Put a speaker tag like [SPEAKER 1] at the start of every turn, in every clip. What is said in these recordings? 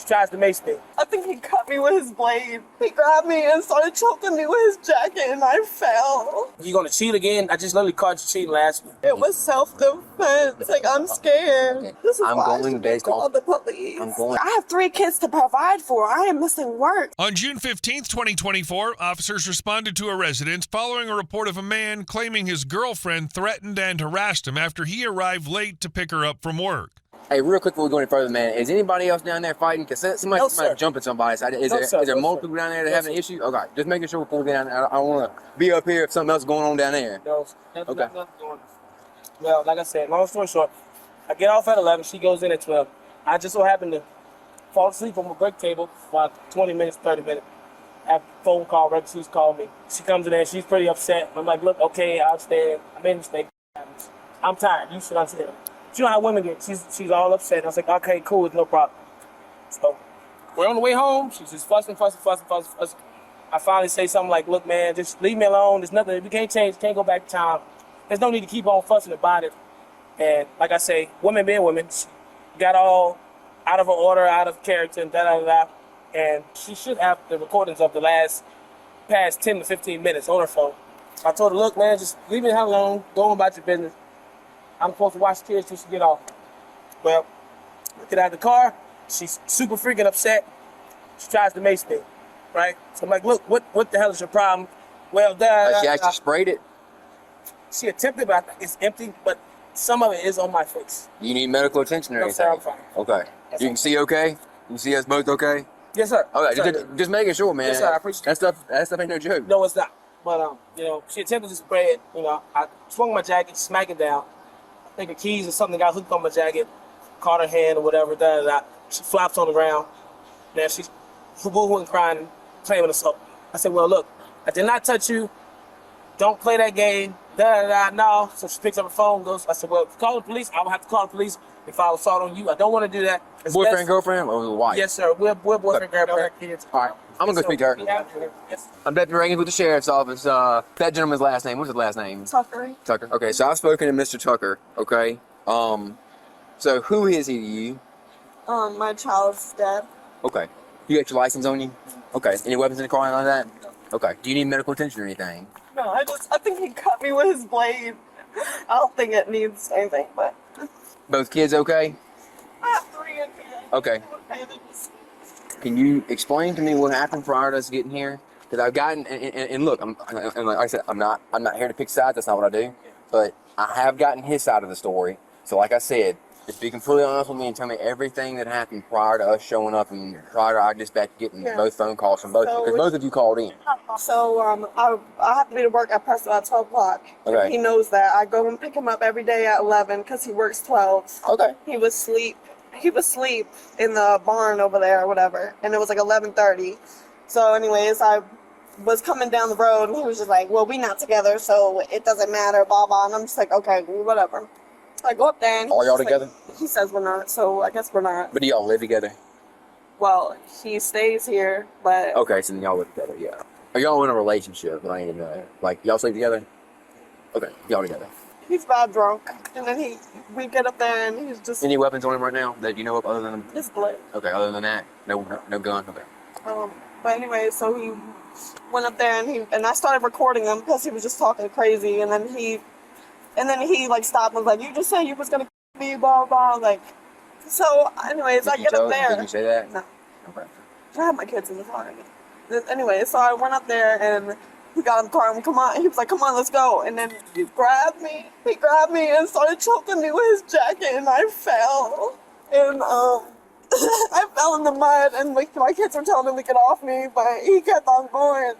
[SPEAKER 1] tries to mace me.
[SPEAKER 2] I think he cut me with his blade. He grabbed me and started choking me with his jacket, and I fell.
[SPEAKER 1] You gonna cheat again? I just literally caught you cheating last week.
[SPEAKER 2] It was self-defense. Like, I'm scared. This is why I should call the police. I have 3 kids to provide for. I am missing work.
[SPEAKER 3] On June 15th, 2024, officers responded to a residence following a report of a man claiming his girlfriend threatened and harassed him after he arrived late to pick her up from work.
[SPEAKER 4] Hey, real quick before we go any further, man, is anybody else down there fighting? Because somebody jumping somebody. Is there multiple people down there that have an issue? Okay, just making sure before we get down there. I don't want to be up here if something else is going on down there.
[SPEAKER 1] No, okay. Well, like I said, long story short, I get off at 11. She goes in at 12. I just so happened to fall asleep on my break table for about 20 minutes, 30 minutes. I have a phone call, she's called me. She comes in there, she's pretty upset. I'm like, look, okay, I understand. I made a mistake. I'm tired. You should understand. You know how women get. She's all upset. I was like, okay, cool, it's no problem. So we're on the way home. She's just fussing. I finally say something like, look, man, just leave me alone. There's nothing. We can't change. Can't go back to town. There's no need to keep on fussing about it. And like I say, women being women, she got all out of her order, out of character, and da-da-da-da. And she should have the recordings of the past 10 to 15 minutes on her phone. I told her, look, man, just leave me alone. Go on about your business. I'm supposed to watch the kids till she get off. Well, I get out of the car. She's super freaking upset. She tries to mace me, right? So I'm like, look, what the hell is your problem? Well,
[SPEAKER 4] she actually sprayed it?
[SPEAKER 1] She attempted, but it's empty, but some of it is on my face.
[SPEAKER 4] You need medical attention or anything?
[SPEAKER 1] No, sir, I'm fine.
[SPEAKER 4] Okay. You can see okay? You can see us both okay?
[SPEAKER 1] Yes, sir.
[SPEAKER 4] Okay,
[SPEAKER 1] yes,
[SPEAKER 4] just making sure, man.
[SPEAKER 1] Yes, sir, I appreciate
[SPEAKER 4] that. That stuff ain't no joke.
[SPEAKER 1] No, it's not. But, she attempted to spray it. I swung my jacket, smack it down. I think the keys or something got hooked on my jacket, caught her hand or whatever, da-da-da. She flops on the ground. Now she's boo-hooing, crying, claiming assault. I said, well, look, I did not touch you. Don't play that game. Da-da-da, no. So she picks up her phone, goes, I said, well, if you call the police, I will have to call the police if I assault on you. I don't want to do that. It's
[SPEAKER 4] boyfriend, girlfriend, or wife?
[SPEAKER 1] Yes, sir. We're boyfriend, girlfriend, kids.
[SPEAKER 4] All right. I'm going to go speak to her.
[SPEAKER 1] Yes.
[SPEAKER 4] I'm Deputy Reagan with the Sheriff's Office. That gentleman's last name, what's his last name?
[SPEAKER 2] Tucker.
[SPEAKER 4] Tucker. Okay, so I've spoken to Mr. Tucker, okay? So who is he to you?
[SPEAKER 2] My child's dad.
[SPEAKER 4] Okay. You got your license on you? Okay. Any weapons in the car or anything like that? Okay. Do you need medical attention or anything?
[SPEAKER 2] No, I think he cut me with his blade. I don't think it needs anything, but...
[SPEAKER 4] Both kids okay?
[SPEAKER 2] I have 3 in here.
[SPEAKER 4] Okay. Can you explain to me what happened prior to us getting here? Because I've gotten, and look, and like I said, I'm not here to pick sides. That's not what I do. But I have gotten his side of the story. So like I said, just be completely honest with me and tell me everything that happened prior to us showing up and prior to our dispatch getting both phone calls from both, because both of you called in.
[SPEAKER 2] So I have to be to work at Preston at 12 o'clock.
[SPEAKER 4] Okay.
[SPEAKER 2] He knows that. I go and pick him up every day at 11 because he works 12.
[SPEAKER 4] Okay.
[SPEAKER 2] He was asleep in the barn over there or whatever, and it was like 11:30. So anyways, I was coming down the road and he was just like, well, we not together, so it doesn't matter, blah blah. And I'm just like, okay, whatever. I go up there and
[SPEAKER 4] all y'all together?
[SPEAKER 2] He says we're not, so I guess we're not.
[SPEAKER 4] But do y'all live together?
[SPEAKER 2] Well, he stays here, but
[SPEAKER 4] okay, so then y'all live together, yeah. Are y'all in a relationship? Like y'all sleep together? Okay, y'all together.
[SPEAKER 2] He's bad drunk, and then we get up there and he's just...
[SPEAKER 4] Any weapons on him right now that you know of other than...
[SPEAKER 2] His blade.
[SPEAKER 4] Okay, other than that, no gun, okay.
[SPEAKER 2] But anyway, so he went up there and I started recording him because he was just talking crazy, and then he like stopped and was like, you just said you was gonna me, blah blah, like. So anyways, I get up there.
[SPEAKER 4] Did you say that?
[SPEAKER 2] No.
[SPEAKER 4] Okay.
[SPEAKER 2] I have my kids in the car. Anyway, so I went up there and he got in the car and he was like, come on, let's go. And then he grabbed me and started choking me with his jacket, and I fell. And I fell in the mud, and my kids were telling him to get off me, but he kept on going.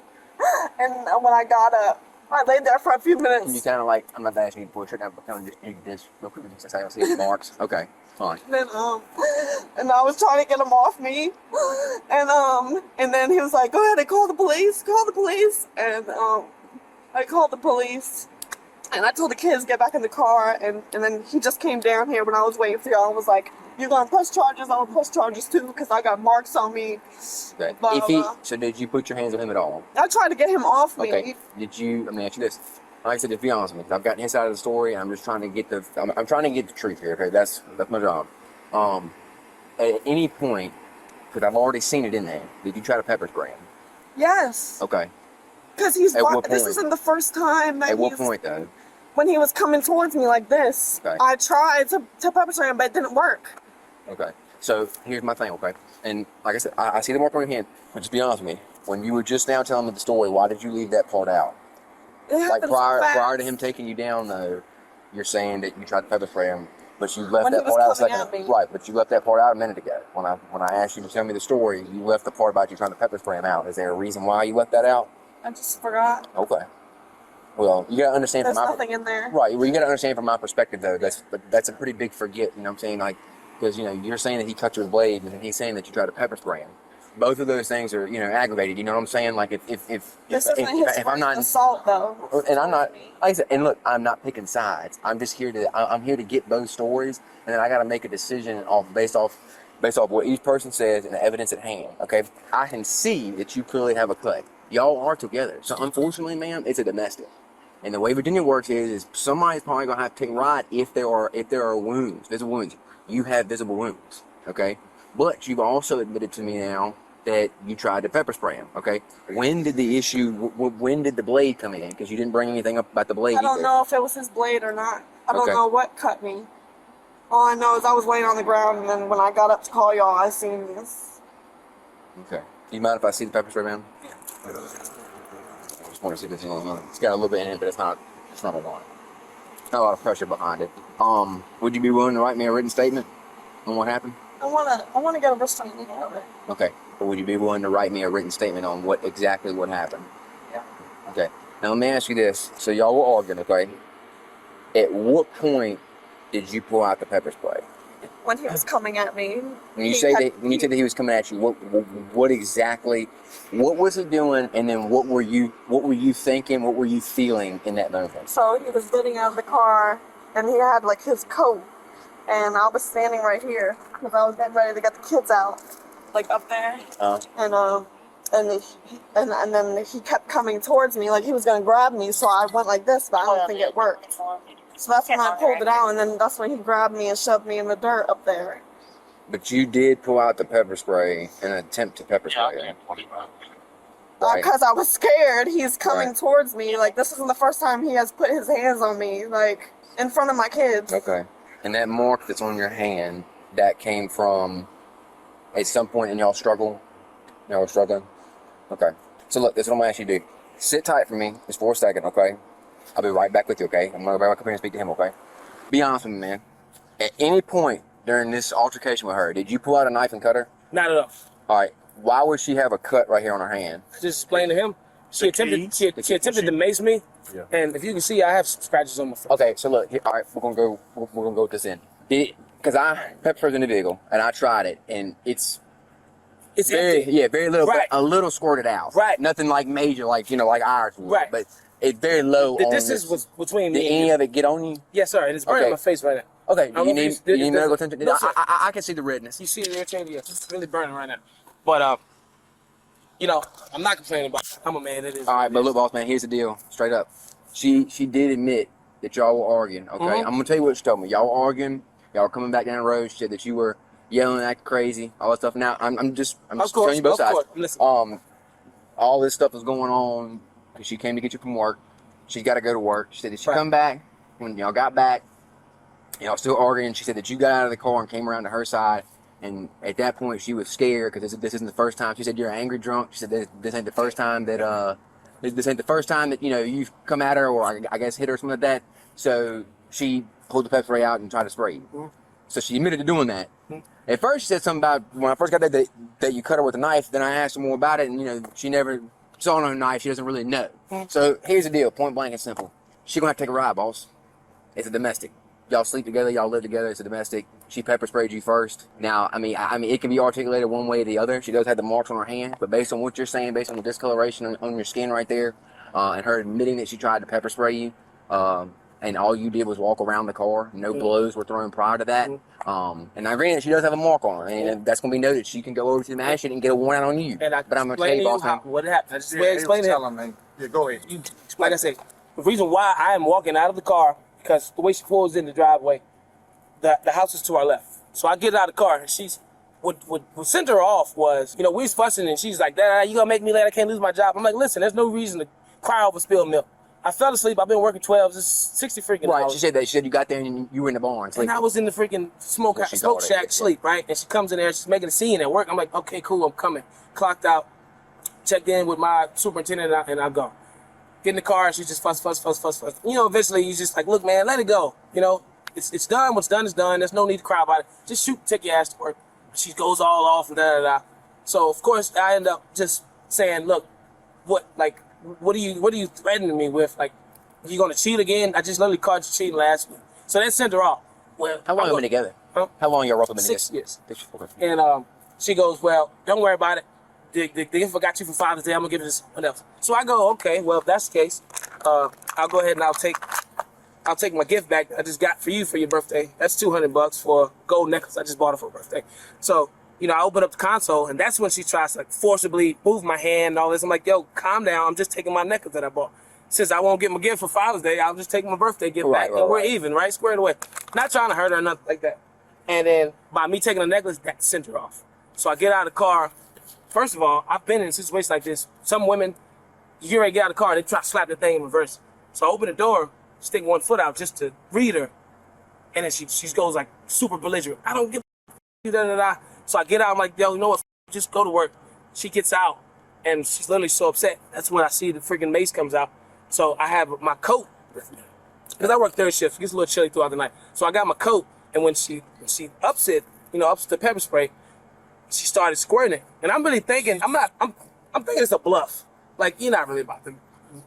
[SPEAKER 2] And when I got up, I laid there for a few minutes.
[SPEAKER 4] Can you kind of like, I'm not asking you to push it, I'm kind of just do this real quick, just so I see the marks. Okay, fine.
[SPEAKER 2] And then, and I was trying to get him off me, and then he was like, go ahead and call the police, and I called the police, and I told the kids get back in the car, and then he just came down here when I was waiting for y'all and was like, you're gonna press charges, I'm gonna press charges too, because I got marks on me.
[SPEAKER 4] Okay.
[SPEAKER 2] Blah.
[SPEAKER 4] So did you put your hands on him at all?
[SPEAKER 2] I tried to get him off me.
[SPEAKER 4] Okay. Did you, let me ask you this. Like I said, to be honest with me, I've gotten his side of the story, and I'm just trying to get I'm trying to get the truth here, okay? That's my job. At any point, Because I've already seen it in there. Did you try to pepper spray him?
[SPEAKER 2] Yes.
[SPEAKER 4] Okay.
[SPEAKER 2] Because
[SPEAKER 4] At what
[SPEAKER 2] this
[SPEAKER 4] point?
[SPEAKER 2] isn't the first time that
[SPEAKER 4] At what point, though?
[SPEAKER 2] when he was coming towards me like this,
[SPEAKER 4] Okay.
[SPEAKER 2] I tried to pepper spray him, but it didn't work.
[SPEAKER 4] Okay. So here's my thing, okay? And like I said, I see the mark on your hand, but just be honest with me. When you were just now telling me the story, why did you leave that part out?
[SPEAKER 2] It
[SPEAKER 4] Like
[SPEAKER 2] happened so fast.
[SPEAKER 4] prior to him taking you down, though, you're saying that you tried to pepper spray him, but you left
[SPEAKER 2] When he
[SPEAKER 4] that
[SPEAKER 2] was
[SPEAKER 4] part out a
[SPEAKER 2] coming
[SPEAKER 4] second.
[SPEAKER 2] at me.
[SPEAKER 4] Right, but you left that part out a minute ago. When I asked you to tell me the story, you left the part about you trying to pepper spray him out. Is there a reason why you left that out?
[SPEAKER 2] I just forgot.
[SPEAKER 4] Okay. Well, you gotta understand
[SPEAKER 2] There's
[SPEAKER 4] from my
[SPEAKER 2] nothing in there.
[SPEAKER 4] right. Well, you gotta understand from my perspective though. That's a pretty big forget. You know what I'm saying? Like, because you're saying that he cut your blade, and he's saying that you tried to pepper spray him. Both of those things are aggravated. You know what I'm saying? Like if
[SPEAKER 2] This isn't his
[SPEAKER 4] if I'm not
[SPEAKER 2] assault though.
[SPEAKER 4] and I'm not, like I said, and look, I'm not picking sides. I'm just here I'm here to get both stories, and then I got to make a decision based off what each person says and the evidence at hand. Okay, I can see that you clearly have a cut. Y'all are together. So unfortunately, ma'am, it's a domestic. And the way Virginia works is somebody's probably gonna have to take a ride if there are wounds, visible wounds. You have visible wounds, okay? But you've also admitted to me now that you tried to pepper spray him, okay? When did the blade come in? Because you didn't bring anything up about the blade
[SPEAKER 2] I don't
[SPEAKER 4] either.
[SPEAKER 2] know if it was his blade or not. I don't
[SPEAKER 4] Okay.
[SPEAKER 2] know what cut me. All I know is I was laying on the ground, and then when I got up to call y'all, I seen this.
[SPEAKER 4] Okay. Do you mind if I see the pepper spray, ma'am? I just want to see if it's it's got a little bit in it, but it's not a lot. Not a lot of pressure behind it. Would you be willing to write me a written statement on what happened?
[SPEAKER 2] I wanna get a restraining order.
[SPEAKER 4] Okay. But would you be willing to write me a written statement on what happened?
[SPEAKER 2] Yeah.
[SPEAKER 4] Okay. Now let me ask you this. So y'all were arguing, okay? At what point did you pull out the pepper spray?
[SPEAKER 2] When he was coming at me.
[SPEAKER 4] When you say that he was coming at you, what exactly, what was he doing, and then what were you thinking, what were you feeling in that moment?
[SPEAKER 2] So he was getting out of the car, and he had like his coat, and I was standing right here because I was getting ready to get the kids out, like up there, and then he kept coming towards me like he was gonna grab me, so I went like this, but I don't think it worked. So that's when I pulled it out, and then that's when he grabbed me and shoved me in the dirt up there.
[SPEAKER 4] But you did pull out the pepper spray in an attempt to pepper spray him. Right.
[SPEAKER 2] Because I was scared. He's coming
[SPEAKER 4] Right.
[SPEAKER 2] towards me. Like, this isn't the first time he has put his hands on me, like, in front of my kids.
[SPEAKER 4] Okay. And that mark that's on your hand, that came from at some point in y'all struggle? Y'all were struggling? Okay. So look, this is what I'm gonna ask you to do. Sit tight for me just for a second, okay? I'll be right back with you, okay? I'm gonna go back up here and speak to him, okay? Be honest with me, man. At any point during this altercation with her, did you pull out a knife and cut her?
[SPEAKER 1] Not enough.
[SPEAKER 4] All right. Why would she have a cut right here on her hand?
[SPEAKER 1] Just explain to him. She attempted to mace me, and if you can see, I have scratches on my face.
[SPEAKER 4] Okay, so look, all right, we're gonna go with this in. Because I pepper sprayed in the vehicle and I tried it, and it's very
[SPEAKER 1] empty.
[SPEAKER 4] very little,
[SPEAKER 1] Right.
[SPEAKER 4] but a little squirted out.
[SPEAKER 1] Right.
[SPEAKER 4] Nothing like major, like like ours would.
[SPEAKER 1] Right.
[SPEAKER 4] But it's very low.
[SPEAKER 1] The
[SPEAKER 4] on
[SPEAKER 1] distance
[SPEAKER 4] this.
[SPEAKER 1] was between
[SPEAKER 4] Did
[SPEAKER 1] me
[SPEAKER 4] any
[SPEAKER 1] and
[SPEAKER 4] of it get on you?
[SPEAKER 1] Yes, sir. It is burning
[SPEAKER 4] Okay.
[SPEAKER 1] my face right now.
[SPEAKER 4] Okay. Do you need medical attention?
[SPEAKER 1] No, sir.
[SPEAKER 4] I can see the redness.
[SPEAKER 1] You see it irritating? Yeah, it's really burning right now. But I'm not complaining about it. I'm a man. It is.
[SPEAKER 4] All right, but look, boss man, here's the deal. Straight up, she did admit that y'all were arguing. Okay,
[SPEAKER 1] Mhm.
[SPEAKER 4] I'm gonna tell you what she told me. Y'all were arguing. Y'all were coming back down the road. She said that you were yelling, acting crazy, all that stuff. Now I'm just telling you both sides.
[SPEAKER 1] Listen.
[SPEAKER 4] All this stuff is going on because she came to get you from work. She's got to go to work. She said that she
[SPEAKER 1] Right.
[SPEAKER 4] come back when y'all got back. Y'all still arguing. She said that you got out of the car and came around to her side. And at that point, she was scared because this isn't the first time. She said you're an angry drunk. She said this ain't the first time that this ain't the first time that you've come at her or I guess hit her or something like that. So she pulled the pepper spray out and tried to spray you.
[SPEAKER 1] Mm-hmm.
[SPEAKER 4] So she admitted to doing that.
[SPEAKER 1] Mm-hmm.
[SPEAKER 4] At first, she said something about when I first got there that you cut her with a knife. Then I asked her more about it, and she never saw no knife. She doesn't really know.
[SPEAKER 1] Mm-hmm.
[SPEAKER 4] So here's the deal, point blank and simple. She gonna have to take a ride, boss. It's a domestic. Y'all sleep together, y'all live together. It's a domestic. She pepper sprayed you first. Now, I mean, it can be articulated one way or the other. She does have the marks on her hand, but based on what you're saying, based on the discoloration on your skin right there, and her admitting that she tried to pepper spray you, and all you did was walk around the car, no blows were thrown prior to that. And I agree that she does have a mark on her, and that's gonna be noted. She can go over to the magistrate and get a warrant out on you.
[SPEAKER 1] And
[SPEAKER 4] But I'm gonna tell you, boss man.
[SPEAKER 1] what happened. I just explain it.
[SPEAKER 5] man. Yeah, go ahead.
[SPEAKER 1] Like I said, the reason why I am walking out of the car because the way she pulls in the driveway, the house is to our left. So I get out of the car and she's what sent her off was, we was fussing and she's like, Dad, you gonna make me late? I can't lose my job. I'm like, listen, there's no reason to cry over spilled milk. I fell asleep. I've been working 12. It's 60 freaking
[SPEAKER 4] Right.
[SPEAKER 1] hours.
[SPEAKER 4] She said that. She said you got there and you were in the barn.
[SPEAKER 1] And I was in the freaking smoke
[SPEAKER 4] She
[SPEAKER 1] shack
[SPEAKER 4] thought it,
[SPEAKER 1] sleep, right? And she comes in there, she's making a scene at work. I'm like, okay, cool, I'm coming. Clocked out, checked in with my superintendent, and I go. Get in the car, and she just fuss. Eventually, you just like, look, man, let it go. It's done. What's done is done. There's no need to cry about it. Just shoot, take your ass to work. She goes all off and da. So of course, I end up just saying, look, what are you threatening me with? Like, you gonna cheat again? I just literally caught you cheating last week. So that sent her off. Well,
[SPEAKER 4] How long have you been together?
[SPEAKER 1] Huh?
[SPEAKER 4] How long y'all roughly been
[SPEAKER 1] 6
[SPEAKER 4] together?
[SPEAKER 1] years.
[SPEAKER 4] 6 years.
[SPEAKER 1] And she goes, well, don't worry about it. The gift I got you for Father's Day, I'm gonna give it to someone else. So I go, okay, well, if that's the case, I'll go ahead and I'll take my gift back I just got for you for your birthday. That's $200 for a gold necklace I just bought her for her birthday. So, I open up the console, and that's when she tries to like forcibly move my hand and all this. I'm like, yo, calm down. I'm just taking my necklace that I bought. Since I won't get my gift for Father's Day, I'll just take my birthday gift back, and we're even, right? Squared away. Not trying to hurt her or nothing like that. And then by me taking the necklace, that sent her off. So I get out of the car. First of all, I've been in situations like this. Some women, you get ready to get out of the car, they try to slap the thing in reverse. So I open the door, stick one foot out just to read her. And then she goes like super belligerent. I don't give a da. So I get out, I'm like, yo, you know what? Just go to work. She gets out, and she's literally so upset. That's when I see the freaking mace comes out. So I have my coat, because I work third shift. It gets a little chilly throughout the night. So I got my coat, and when she ups it, ups the pepper spray, she started squirting it. And I'm really thinking, I'm thinking it's a bluff. Like, you're not really about to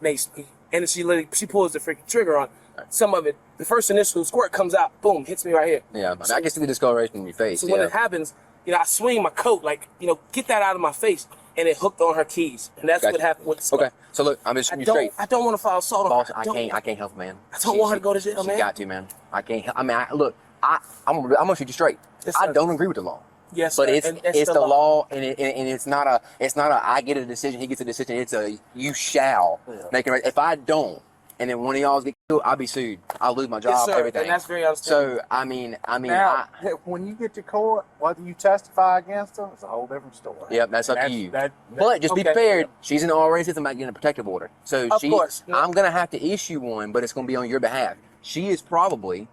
[SPEAKER 1] mace me. And then she pulls the freaking trigger on some of it. The first initial squirt comes out, boom, hits me right here.
[SPEAKER 4] Yeah, but I can see the discoloration in your face.
[SPEAKER 1] So when it happens, I swing my coat, like, get that out of my face. And it hooked on her keys. And that's what happened with the squirt.
[SPEAKER 4] Okay, so look, I'm just shooting you straight.
[SPEAKER 1] I don't want to file assault on
[SPEAKER 4] Boss,
[SPEAKER 1] her.
[SPEAKER 4] I can't help, man.
[SPEAKER 1] I don't want her to go to jail, man.
[SPEAKER 4] She got to, man. I can't. I mean, look, I'm gonna shoot you straight.
[SPEAKER 1] Yes,
[SPEAKER 4] I
[SPEAKER 1] sir.
[SPEAKER 4] don't agree with the law.
[SPEAKER 1] Yes,
[SPEAKER 4] but
[SPEAKER 1] sir.
[SPEAKER 4] it's the law, and it's not a I get a decision, he gets a decision. It's a you shall make it right. If I don't, and then one of y'all get killed, I'll be sued. I'll lose my job,
[SPEAKER 1] Yes, sir.
[SPEAKER 4] everything.
[SPEAKER 1] And that's very understandable.
[SPEAKER 4] So I mean,
[SPEAKER 5] Now, when you get to court, whether you testify against them, it's a whole different story.
[SPEAKER 4] Yep, that's up to you.
[SPEAKER 5] But
[SPEAKER 4] But just be
[SPEAKER 1] Okay.
[SPEAKER 4] fair, she's in the RA system about getting a protective order. So
[SPEAKER 1] Of course.
[SPEAKER 4] I'm gonna have to issue one, but it's gonna be on your behalf. She is probably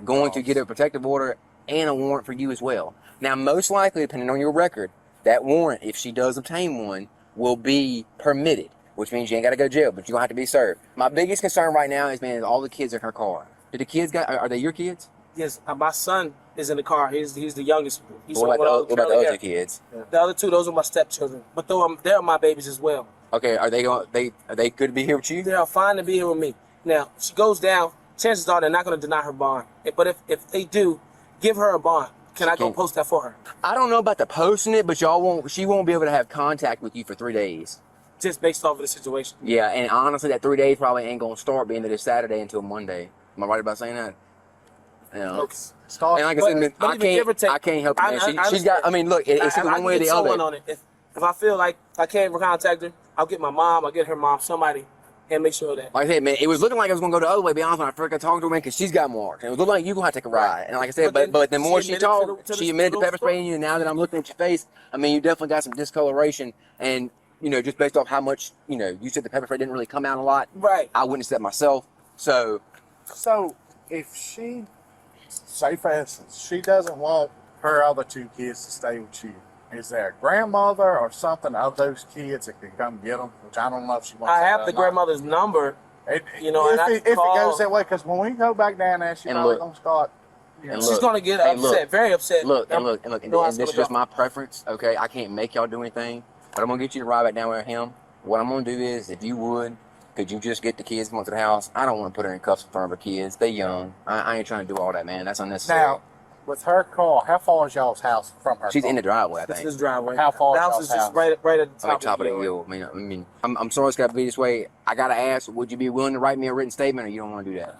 [SPEAKER 4] going to get a protective order and a warrant for you as well. Now, most likely, depending on your record, that warrant, if she does obtain one, will be permitted, which means you ain't got to go to jail, but you're going to have to be served. My biggest concern right now is, man, all the kids in her car. Do the kids are they your kids?
[SPEAKER 1] Yes, my son is in the car. He's the youngest. He's
[SPEAKER 4] What about the other kids?
[SPEAKER 1] The other two, those are my stepchildren. But they're my babies as well.
[SPEAKER 4] Okay, are they good to be here with you?
[SPEAKER 1] They are fine to be here with me. Now, she goes down. Chances are they're not going to deny her bond. But if they do, give her a bond. Can I go post that for her?
[SPEAKER 4] I don't know about the posting it, but she won't be able to have contact with you for 3 days.
[SPEAKER 1] Just based off of the situation.
[SPEAKER 4] Yeah, and honestly, that 3 days probably ain't gonna start being this Saturday until Monday. Am I right about saying that? Yeah.
[SPEAKER 1] Okay.
[SPEAKER 4] And like I said, man,
[SPEAKER 1] But
[SPEAKER 4] I
[SPEAKER 1] even give or take,
[SPEAKER 4] can't help it, man.
[SPEAKER 1] I
[SPEAKER 4] She's got. I mean, look, it's either one way or the other.
[SPEAKER 1] On it. If I feel like I can't contact her, I'll get my mom. I'll get her mom. Somebody. And make sure that.
[SPEAKER 4] Like I said, man, it was looking like I was gonna go the other way. Be honest, when I first got talking to her, man, because she's got marks, and it was looking like you gonna have to take a ride. And like I said, but the more she talked, she admitted to pepper spraying you. And now that I'm looking at your face, I mean, you definitely got some discoloration, and just based off how much you said the pepper spray didn't really come out a lot.
[SPEAKER 1] Right.
[SPEAKER 4] I witnessed that myself. So
[SPEAKER 5] if she, say for instance, she doesn't want her other two kids to stay with you, is there a grandmother or something of those kids that can come get them? Which I don't know if she wants.
[SPEAKER 1] I
[SPEAKER 5] that
[SPEAKER 1] have
[SPEAKER 5] or
[SPEAKER 1] the
[SPEAKER 5] not.
[SPEAKER 1] grandmother's number.
[SPEAKER 5] If
[SPEAKER 1] and
[SPEAKER 5] it goes that way, because when we go back down there, she's probably gonna start.
[SPEAKER 1] She's gonna get upset, very upset.
[SPEAKER 4] And this is just my preference. Okay, I can't make y'all do anything, but I'm gonna get you to ride back down with him. What I'm gonna do is, if you would, could you just get the kids to the house? I don't want to put her in cuffs in front of her kids. They young. I ain't trying to do all that, man. That's unnecessary.
[SPEAKER 5] Now, with her car, how far is y'all's house from her?
[SPEAKER 4] She's
[SPEAKER 5] car?
[SPEAKER 4] in the driveway, I
[SPEAKER 1] This
[SPEAKER 4] think.
[SPEAKER 1] is driveway.
[SPEAKER 5] How far
[SPEAKER 1] The
[SPEAKER 5] is
[SPEAKER 1] house
[SPEAKER 5] y'all's
[SPEAKER 1] is just
[SPEAKER 5] house?
[SPEAKER 1] right at the
[SPEAKER 4] I'm at top of the
[SPEAKER 1] hill.
[SPEAKER 4] hill. I mean, I'm sorry it's got to be this way. I gotta ask, would you be willing to write me a written statement, or you don't want to do that?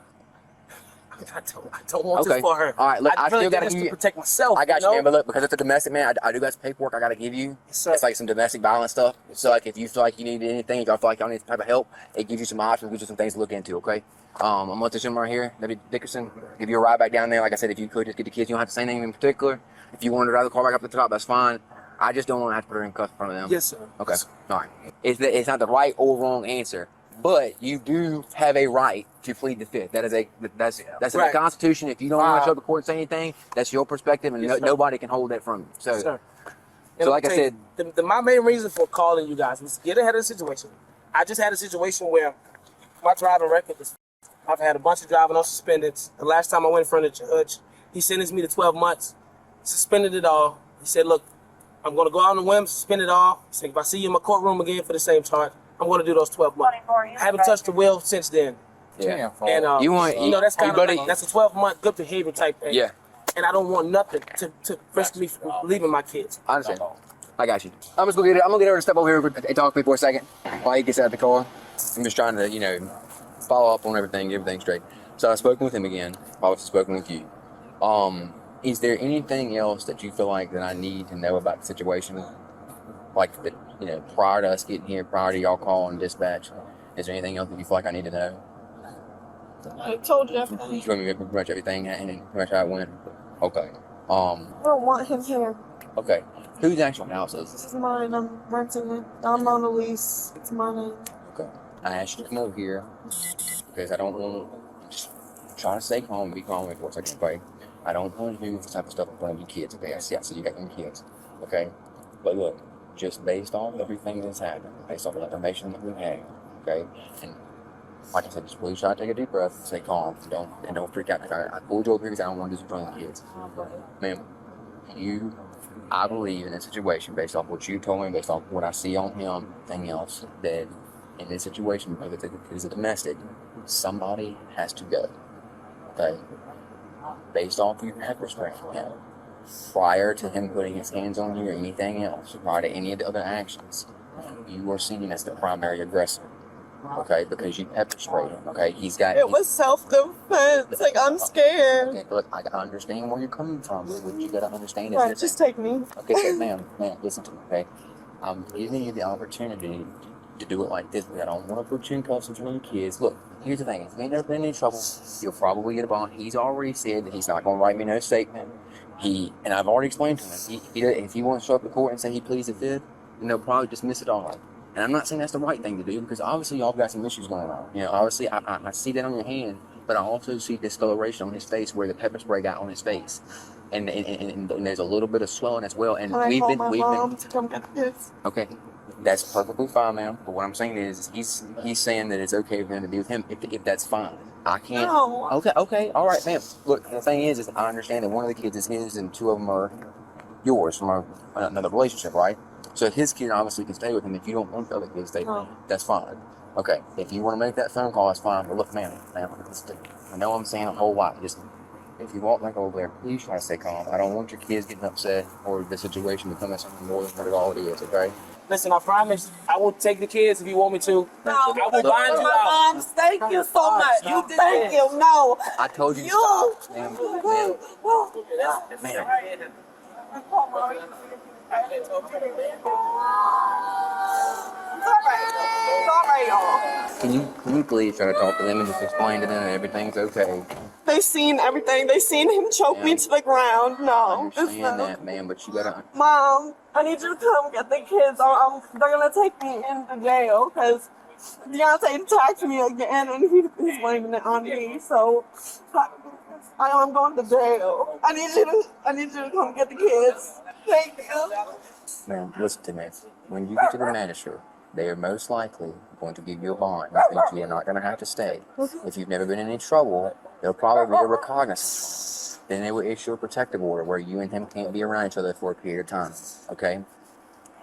[SPEAKER 1] I don't want this for her.
[SPEAKER 4] All right, look, I
[SPEAKER 1] really
[SPEAKER 4] still got
[SPEAKER 1] did this
[SPEAKER 4] to
[SPEAKER 1] to protect myself.
[SPEAKER 4] I got you,
[SPEAKER 1] know?
[SPEAKER 4] man. But look, because it's a domestic, man, I do got some paperwork I got to give you.
[SPEAKER 1] Yes, sir.
[SPEAKER 4] It's like some domestic violence stuff. So, like, if you feel like you need anything, if y'all feel like y'all need some type of help, it gives you some options, gives you some things to look into, okay? I'm going to this gentleman right here, David Dickerson, give you a ride back down there. Like I said, if you could just get the kids, you don't have to say anything in particular. If you want to drive the car back up to the top, that's fine. I just don't want to have to put her in cuffs in front of them.
[SPEAKER 1] Yes, sir.
[SPEAKER 4] Okay. All right. It's not the right or wrong answer, but you do have a right to plead the fifth. That's in the Constitution. If you don't want to show up to court and say anything, that's your perspective, and nobody can hold that from you. So,
[SPEAKER 1] Sir.
[SPEAKER 4] So like I said,
[SPEAKER 1] my main reason for calling you guys was to get ahead of the situation. I just had a situation where my driving record is. I've had a bunch of driving on suspended. The last time I went in front of the judge, he sentenced me to 12 months, suspended it all. He said, look, I'm going to go out on a whim, suspend it all. He said, if I see you in my courtroom again for the same charge, I'm going to do those 12 months. I haven't touched the wheel since then.
[SPEAKER 4] yeah.
[SPEAKER 1] And that's kind of like, that's a 12-month good behavior type thing.
[SPEAKER 4] Yeah.
[SPEAKER 1] And I don't want nothing to risk me from leaving my kids.
[SPEAKER 4] I understand. I got you. I'm gonna get her to step over here and talk to me for a second while he gets out of the car. I'm just trying to, follow up on everything, get everything straight. So I've spoken with him again. I've also spoken with you. Is there anything else that you feel like that I need to know about the situation? Like, prior to us getting here, prior to y'all calling dispatch, is there anything else that you feel like I need to know?
[SPEAKER 2] I told you everything.
[SPEAKER 4] You told me pretty much everything and pretty much how it went? Okay.
[SPEAKER 2] I don't want him here.
[SPEAKER 4] Okay. Whose actual house is
[SPEAKER 2] This
[SPEAKER 4] this?
[SPEAKER 2] is mine. I'm renting it. I'm on a lease. It's mine.
[SPEAKER 4] Okay. I asked you to come over here because I don't want to just try to stay calm and be calm for a second, okay? I don't want to do this type of stuff in front of your kids, okay? I see you got them kids, okay? But look, just based on everything that's happened, based on the information that we have, okay? And like I said, just please try to take a deep breath and stay calm. Don't freak out. I pulled you over here because I don't want to do this in front of the kids. Ma'am, I believe in this situation, based off what you told me, based off what I see on him, anything else, that in this situation, whether it is a domestic, somebody has to go. Okay? Based off your pepper spray from him, prior to him putting his hands on you or anything else, prior to any of the other actions, you were seen as the primary aggressor. Okay, because you pepper sprayed him. Okay,
[SPEAKER 2] It was self-defense. Like, I'm scared.
[SPEAKER 4] Okay, look, I understand where you're coming from. What you gotta understand is
[SPEAKER 2] Right,
[SPEAKER 4] this.
[SPEAKER 2] just take me.
[SPEAKER 4] Okay, so ma'am, listen to me. Okay, I'm giving you the opportunity to do it like this. I don't want to put you in cuffs in front of your kids. Look, here's the thing: if you ain't never been in any trouble, you'll probably get a bond. He's already said that he's not gonna write me no statement. And I've already explained to him. If he wants to show up to court and say he pleads the fifth, then they'll probably dismiss it all. And I'm not saying that's the right thing to do, because obviously y'all got some issues going on. Obviously I see that on your hand, but I also see discoloration on his face where the pepper spray got on his face, and there's a little bit of swelling as well. And
[SPEAKER 2] I called my mom to come get the kids.
[SPEAKER 4] Okay, that's perfectly fine, ma'am. But what I'm saying is he's saying that it's okay for him to be with him if that's fine. I can't.
[SPEAKER 2] No.
[SPEAKER 4] Okay, all right, ma'am. Look, the thing is I understand that one of the kids is his and two of them are yours from another relationship, right? So his kid obviously can stay with him. If you don't want the other kids to stay with him, that's fine. Okay, if you want to make that phone call, that's fine. But look, ma'am, I know I'm saying a whole lot. Just, if you walk back over there, please try to stay calm. I don't want your kids getting upset or the situation becoming something more than what it already is, okay?
[SPEAKER 1] Listen, I promise I will take the kids if you want me to.
[SPEAKER 2] No,
[SPEAKER 1] I will bind you out.
[SPEAKER 2] Mom, thank you so much. Thank you. No.
[SPEAKER 4] I told you to
[SPEAKER 2] You.
[SPEAKER 4] stop, ma'am.
[SPEAKER 2] Sorry, y'all.
[SPEAKER 4] Can you please try to talk to them and just explain to them that everything's okay?
[SPEAKER 2] They seen everything. They seen him choke me to the ground.
[SPEAKER 4] I
[SPEAKER 2] No. it's
[SPEAKER 4] understand
[SPEAKER 2] not.
[SPEAKER 4] that, ma'am, but you gotta.
[SPEAKER 2] Mom, I need you to come get the kids, or they're gonna take me into jail because Deontay attacked me again and he's blaming it on me. So I'm going to jail. I need you to come get the kids. Thank you.
[SPEAKER 4] Ma'am, listen to me. When you get to the magistrate, they are most likely going to give you a bond. That means you are not going to have to stay. If you've never been in any trouble, they'll probably be a recognizance. Then they will issue a protective order where you and him can't be around each other for a period of time. Okay?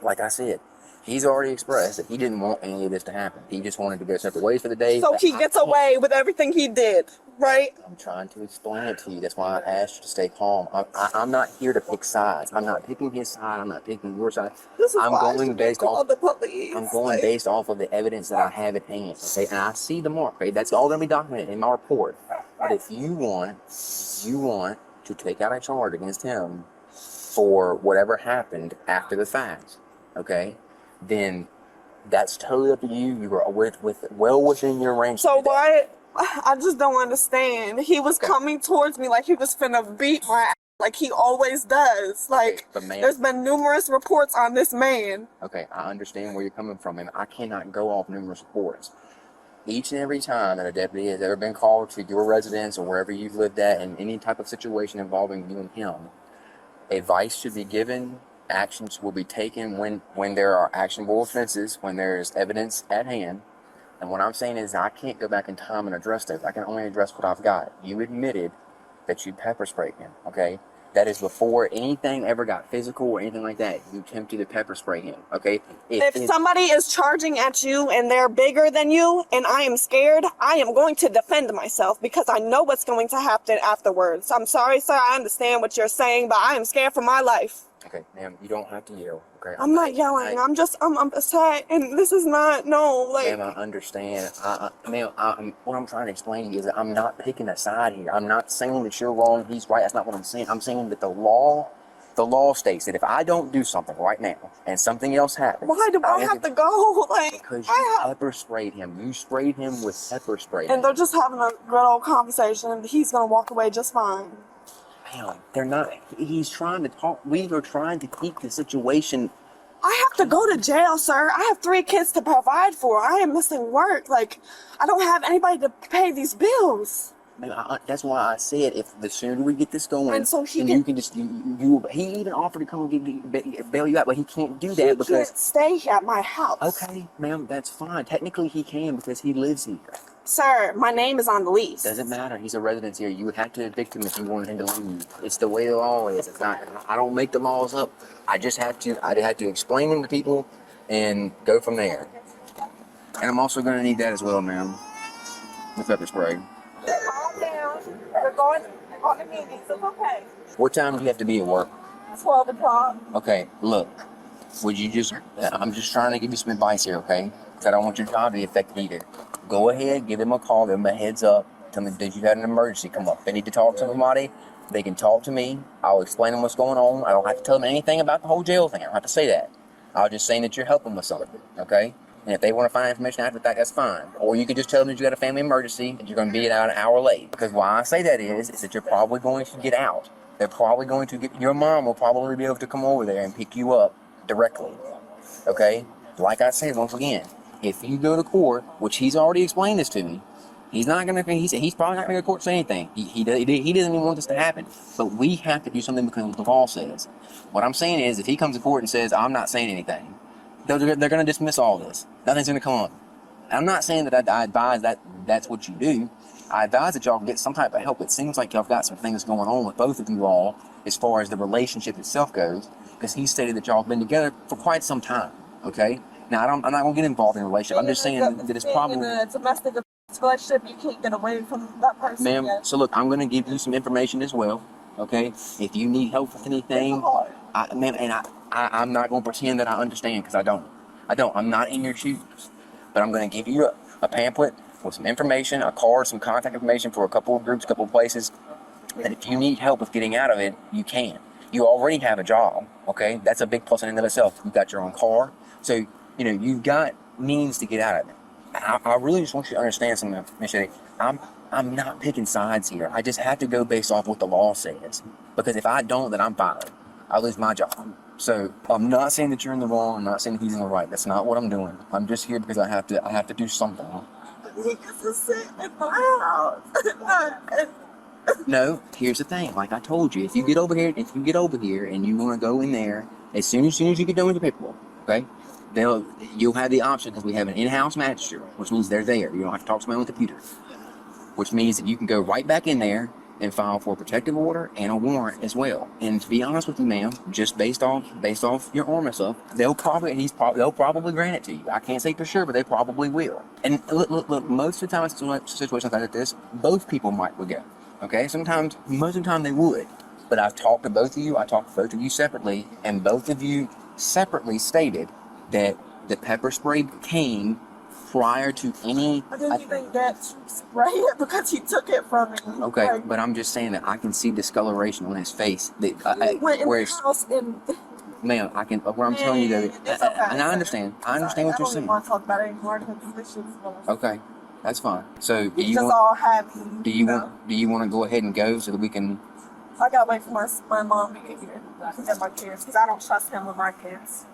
[SPEAKER 4] Like I said, he's already expressed that he didn't want any of this to happen. He just wanted to go separate ways for the day.
[SPEAKER 2] So he gets away with everything he did, right?
[SPEAKER 4] I'm trying to explain it to you. That's why I asked you to stay calm. I'm not here to pick sides. I'm not picking his side. I'm not picking your side.
[SPEAKER 2] This is
[SPEAKER 4] I'm
[SPEAKER 2] why I
[SPEAKER 4] going
[SPEAKER 2] should
[SPEAKER 4] based
[SPEAKER 2] call
[SPEAKER 4] off.
[SPEAKER 2] the police.
[SPEAKER 4] I'm going based off of the evidence that I have at hand. Okay, and I see the mark. Okay, that's all going to be documented in my report. But if you want to take out a charge against him for whatever happened after the fact, okay, then that's totally up to you. You were well within your range.
[SPEAKER 2] So why? I just don't understand. He was coming towards me like he was finna beat my like he always does. Like,
[SPEAKER 4] but ma'am,
[SPEAKER 2] there's been numerous reports on this man.
[SPEAKER 4] okay, I understand where you're coming from, and I cannot go off numerous reports. Each and every time that a deputy has ever been called to your residence or wherever you've lived at in any type of situation involving you and him, advice should be given, actions will be taken when there are actionable offenses, when there is evidence at hand. And what I'm saying is I can't go back in time and address those. I can only address what I've got. You admitted that you pepper sprayed him, okay? That is before anything ever got physical or anything like that. You attempted to pepper spray him, okay?
[SPEAKER 2] If somebody is charging at you and they're bigger than you and I am scared, I am going to defend myself because I know what's going to happen afterwards. I'm sorry, sir. I understand what you're saying, but I am scared for my life.
[SPEAKER 4] Okay, ma'am, you don't have to yell, okay?
[SPEAKER 2] I'm not yelling. I'm upset, and this is not, no, like...
[SPEAKER 4] Ma'am, I understand. What I'm trying to explain is that I'm not picking a side here. I'm not saying that you're wrong, he's right. That's not what I'm saying. I'm saying that the law states that if I don't do something right now and something else happens...
[SPEAKER 2] Why do I have to go? Like,
[SPEAKER 4] because you pepper sprayed him. You sprayed him with pepper spray.
[SPEAKER 2] And they're just having a good old conversation, and he's going to walk away just fine.
[SPEAKER 4] Damn, they're not. He's trying to talk. We are trying to keep the situation.
[SPEAKER 2] I have to go to jail, sir. I have 3 kids to provide for. I am missing work. Like, I don't have anybody to pay these bills.
[SPEAKER 4] Man, that's why I said if the sooner we get this going,
[SPEAKER 2] and so he
[SPEAKER 4] you can just he even offered to come and bail you out, but he can't do that because
[SPEAKER 2] he can't stay at my house.
[SPEAKER 4] Okay, ma'am, that's fine. Technically, he can because he lives here.
[SPEAKER 2] Sir, my name is on the lease.
[SPEAKER 4] Doesn't matter. He's a resident here. You would have to evict him if you wanted him to leave. It's the way the law is. It's not. I don't make the laws up. I just have to. I have to explain them to people and go from there. And I'm also going to need that as well, ma'am. The pepper spray.
[SPEAKER 2] Calm down. We're going on the meetings. It's okay.
[SPEAKER 4] What time do you have to be at work?
[SPEAKER 2] 12 o'clock.
[SPEAKER 4] Okay, look. Would you just... I'm just trying to give you some advice here, okay? Because I don't want your job to be affected either. Go ahead, give them a call, give them a heads up. Tell them that you had an emergency come up. If they need to talk to somebody, they can talk to me. I'll explain them what's going on. I don't have to tell them anything about the whole jail thing. I don't have to say that. I'll just say that you're helping with something, okay? And if they want to find information after that, that's fine. Or you could just tell them that you got a family emergency and you're going to be out an hour late. Because why I say that is that you're probably going to get out. They're probably going to get... Your mom will probably be able to come over there and pick you up directly, okay? Like I said, once again, if you go to court, which he's already explained this to me, he's probably not going to go to court to say anything. He doesn't even want this to happen. But we have to do something because the law says. What I'm saying is, if he comes to court and says, I'm not saying anything, they're going to dismiss all this. Nothing's going to come up. I'm not saying that I advise that that's what you do. I advise that y'all get some type of help. It seems like y'all got some things going on with both of you all as far as the relationship itself goes, because he stated that y'all have been together for quite some time, okay? Now, I'm not going to get involved in a relationship. I'm just saying that it's probably...
[SPEAKER 2] In a domestic relationship, you can't get away from that person.
[SPEAKER 4] Ma'am, so look, I'm going to give you some information as well, okay? If you need help with anything, I'm not going to pretend that I understand, because I don't. I'm not in your shoes. But I'm going to give you a pamphlet with some information, a card, some contact information for a couple of groups, a couple of places, that if you need help with getting out of it, you can. You already have a job, okay? That's a big plus in and of itself. You've got your own car. So, you've got means to get out of it. I really just want you to understand something, Ms. Shetty. I'm not picking sides here. I just have to go based off what the law says. Because if I don't, then I'm fired. I lose my job. So I'm not saying that you're in the wrong. I'm not saying that he's in the right. That's not what I'm doing. I'm just here because I have to do something.
[SPEAKER 2] He can sit in my house.
[SPEAKER 4] No, here's the thing. Like I told you, if you get over here and you want to go in there, as soon as you get done with your paperwork, okay? You'll have the option because we have an in-house magistrate, which means they're there. You don't have to talk to somebody on the computer, which means that you can go right back in there and file for a protective order and a warrant as well. And to be honest with you, ma'am, just based off your arm and stuff, they'll probably grant it to you. I can't say for sure, but they probably will. And look, most of the time in situations like this, both people might go. Okay, most of the time they would. But I've talked to both of you. I talked to both of you separately, and both of you separately stated that the pepper spray came prior to any...
[SPEAKER 2] I didn't even get to spray it because he took it from me.
[SPEAKER 4] Okay, but I'm just saying that I can see discoloration on his face.
[SPEAKER 2] He went in the house and...
[SPEAKER 4] Ma'am, what I'm telling you though, and I understand what you're saying.
[SPEAKER 2] I don't even want to talk about it anymore because
[SPEAKER 4] okay, that's fine. So
[SPEAKER 2] do you want to go ahead and go so that we can I gotta wait for my mom to get here to get my kids because I don't trust him with my kids.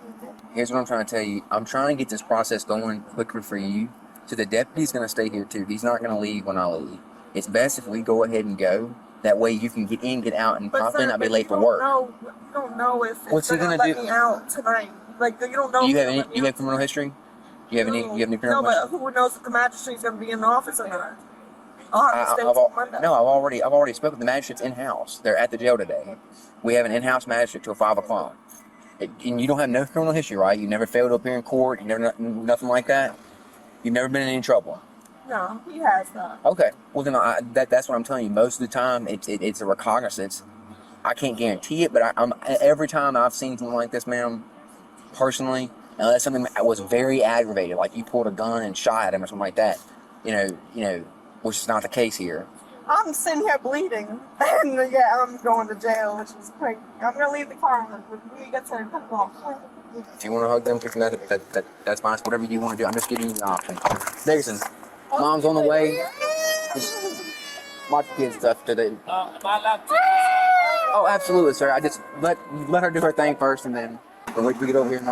[SPEAKER 4] Here's what I'm trying to tell you. I'm trying to get this process going quicker for you. So the deputy's going to stay here too. He's not going to leave when I leave. It's best if we go ahead and go. That way you can get in, get out, and possibly not be late for work.
[SPEAKER 2] You don't know if
[SPEAKER 4] What's he
[SPEAKER 2] gonna
[SPEAKER 4] gonna
[SPEAKER 2] let
[SPEAKER 4] do?
[SPEAKER 2] me out tonight. Like you don't know.
[SPEAKER 4] Do you have
[SPEAKER 2] if
[SPEAKER 4] any?
[SPEAKER 2] they're
[SPEAKER 4] You
[SPEAKER 2] gonna
[SPEAKER 4] have criminal history? You have any? You have any
[SPEAKER 2] No,
[SPEAKER 4] criminal
[SPEAKER 2] but
[SPEAKER 4] history?
[SPEAKER 2] who knows if the magistrate's gonna be in the office or not? I'll have to stay
[SPEAKER 4] I've
[SPEAKER 2] till Monday.
[SPEAKER 4] no, I've already spoken with the magistrates in house. They're at the jail today. We have an in-house magistrate till 5 o'clock. And you don't have no criminal history, right? You never failed to appear in court. You never nothing like that. You've never been in any trouble.
[SPEAKER 2] No, he has not.
[SPEAKER 4] Okay. Well, then that's what I'm telling you. Most of the time, it's a recognizance. I can't guarantee it, but I'm every time I've seen something like this, ma'am, personally, unless something that was very aggravated, like you pulled a gun and shot at him or something like that, you know, which is not the case here.
[SPEAKER 2] I'm sitting here bleeding, and yeah, I'm going to jail, which is crazy. I'm gonna leave the car when we get to the off.
[SPEAKER 4] If you want to hug them, that's fine. It's whatever you want to do. I'm just giving you the option. Dixon, mom's on the way. Just watch the kids stuff today.
[SPEAKER 1] Am I allowed to?
[SPEAKER 4] Oh, absolutely, sir. I just let her do her thing first, and then when we get over here, and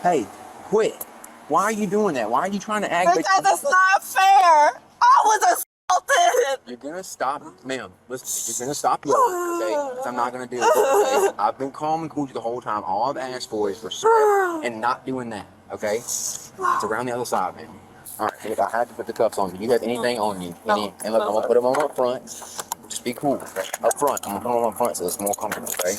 [SPEAKER 4] hey, quit. Why are you doing that? Why are you trying to aggravate?
[SPEAKER 2] Because it's not fair. I was assaulted.
[SPEAKER 4] You're gonna stop, ma'am. Listen, you're gonna stop yelling, okay? 'Cause I'm not gonna do it. Okay? I've been calm and cool the whole time. All I've asked for is respect and not doing that, okay? It's around the other side, man. All right, look, I had to put the cuffs on you. You have anything on you? And look, I'm gonna put them on up front. Just be cool. Okay? Up front. I'm gonna put them up front so it's more comfortable, okay?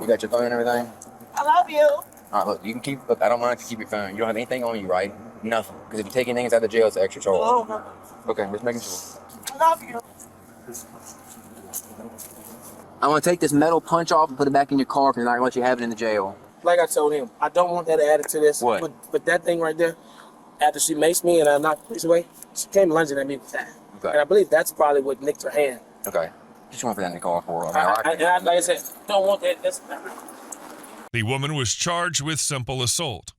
[SPEAKER 4] You got your phone and everything?
[SPEAKER 2] I love you.
[SPEAKER 4] All right, look, you can keep. Look, I don't mind if you keep your phone. You don't have anything on you, right? Nothing. Because if you take anything out of the jail, it's an extra charge.
[SPEAKER 2] Oh, no.
[SPEAKER 4] Okay, just making sure.
[SPEAKER 2] I love you.
[SPEAKER 4] I'm gonna take this metal punch off and put it back in your car because I'm not gonna let you have it in the jail.
[SPEAKER 1] Like I told him, I don't want that added to this.
[SPEAKER 4] What?
[SPEAKER 1] But that thing right there, after she maced me and I knocked the police away, she came lunging at me with that.
[SPEAKER 4] Okay.
[SPEAKER 1] And I believe that's probably what nicked her hand.
[SPEAKER 4] Okay. Just want to put that in the car for her.
[SPEAKER 1] Like I said, don't want that. That's
[SPEAKER 3] The woman was charged with simple assault.